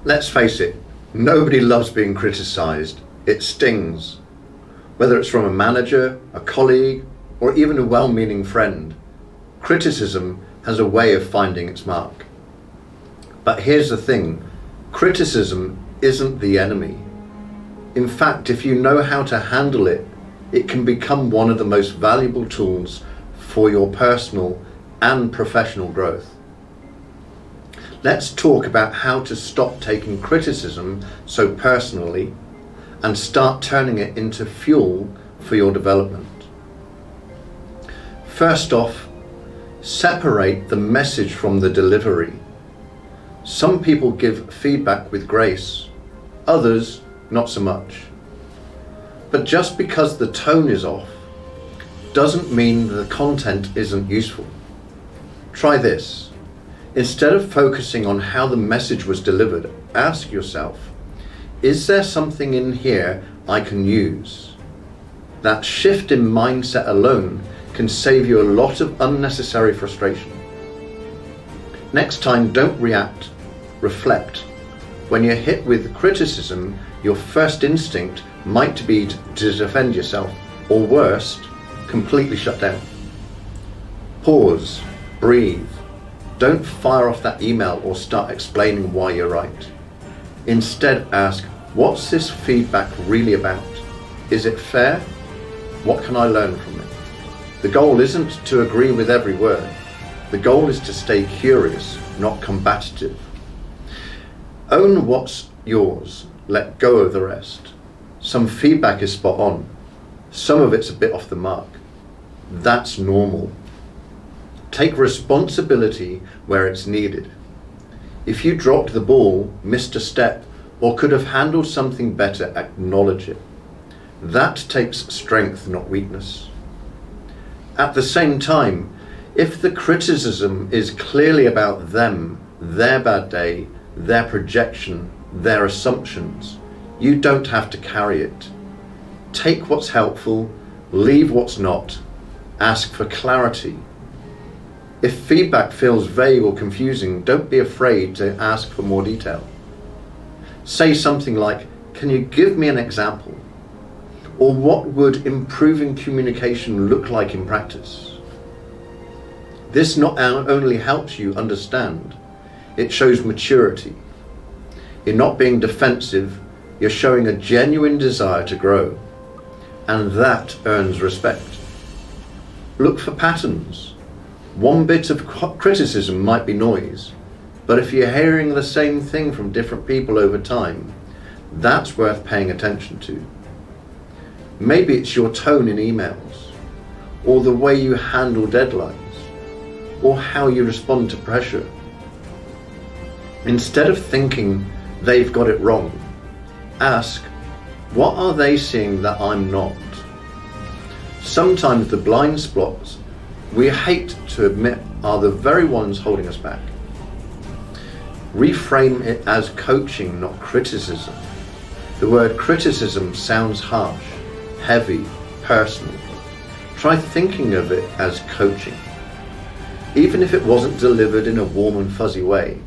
Let's face it, nobody loves being criticised. It stings. Whether it's from a manager, a colleague, or even a well-meaning friend, criticism has a way of finding its mark. But here's the thing, criticism isn't the enemy. In fact, if you know how to handle it, it can become one of the most valuable tools for your personal and professional growth. Let's talk about how to stop taking criticism so personally and start turning it into fuel for your development. First off, separate the message from the delivery. Some people give feedback with grace, others not so much. But just because the tone is off doesn't mean the content isn't useful. Try this. Instead of focusing on how the message was delivered, ask yourself, is there something in here I can use? That shift in mindset alone can save you a lot of unnecessary frustration. Next time, don't react, reflect. When you're hit with criticism, your first instinct might be to defend yourself, or worst, completely shut down. Pause, breathe. Don't fire off that email or start explaining why you're right. Instead, ask, what's this feedback really about? Is it fair? What can I learn from it? The goal isn't to agree with every word. The goal is to stay curious, not combative. Own what's yours. Let go of the rest. Some feedback is spot on. Some of it's a bit off the mark. That's normal. Take responsibility where it's needed. If you dropped the ball, missed a step, or could have handled something better, acknowledge it. That takes strength, not weakness. At the same time, if the criticism is clearly about them, their bad day, their projection, their assumptions, you don't have to carry it. Take what's helpful, leave what's not, ask for clarity. If feedback feels vague or confusing, don't be afraid to ask for more detail. Say something like, can you give me an example? Or what would improving communication look like in practice? This not only helps you understand, it shows maturity. You're not being defensive, you're showing a genuine desire to grow, and that earns respect. Look for patterns. One bit of criticism might be noise, but if you're hearing the same thing from different people over time, that's worth paying attention to. Maybe it's your tone in emails, or the way you handle deadlines, or how you respond to pressure. Instead of thinking they've got it wrong, ask, what are they seeing that I'm not? Sometimes the blind spots we hate to admit are the very ones holding us back. Reframe it as coaching, not criticism. The word criticism sounds harsh, heavy, personal. Try thinking of it as coaching. Even if it wasn't delivered in a warm and fuzzy way,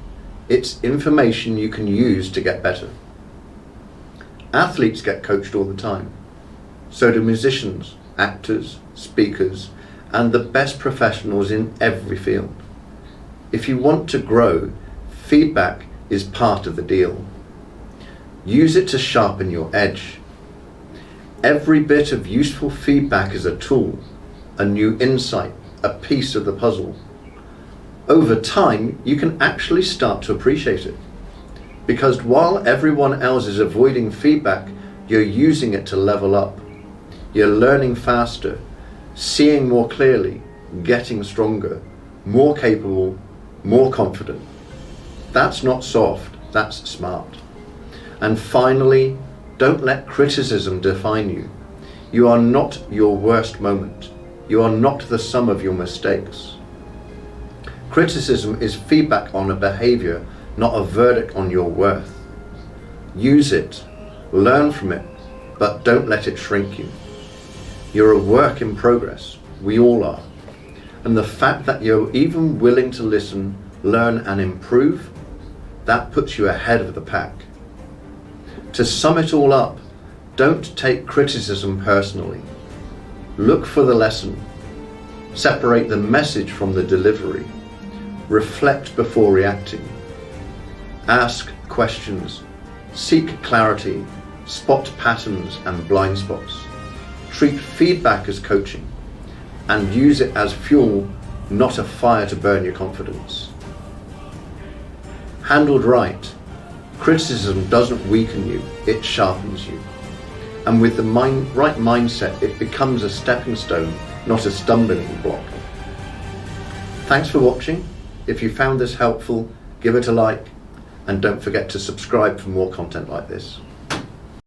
it's information you can use to get better. Athletes get coached all the time. So do musicians, actors, speakers, and the best professionals in every field. If you want to grow, feedback is part of the deal. Use it to sharpen your edge. Every bit of useful feedback is a tool, a new insight, a piece of the puzzle. Over time, you can actually start to appreciate it. Because while everyone else is avoiding feedback, you're using it to level up. You're learning faster, seeing more clearly, getting stronger, more capable, more confident. That's not soft, that's smart. And finally, don't let criticism define you. You are not your worst moment. You are not the sum of your mistakes. Criticism is feedback on a behavior, not a verdict on your worth. Use it, learn from it, but don't let it shrink you. You're a work in progress, we all are. And the fact that you're even willing to listen, learn and improve, That puts you ahead of the pack. To sum it all up, don't take criticism personally. Look for the lesson. Separate the message from the delivery. Reflect before reacting. Ask questions. Seek clarity. Spot patterns and blind spots. Treat feedback as coaching and use it as fuel, not a fire to burn your confidence. Handled right, criticism doesn't weaken you, it sharpens you. And with the right mindset, it becomes a stepping stone, not a stumbling block. Thanks for watching. If you found this helpful, give it a like, and don't forget to subscribe for more content like this.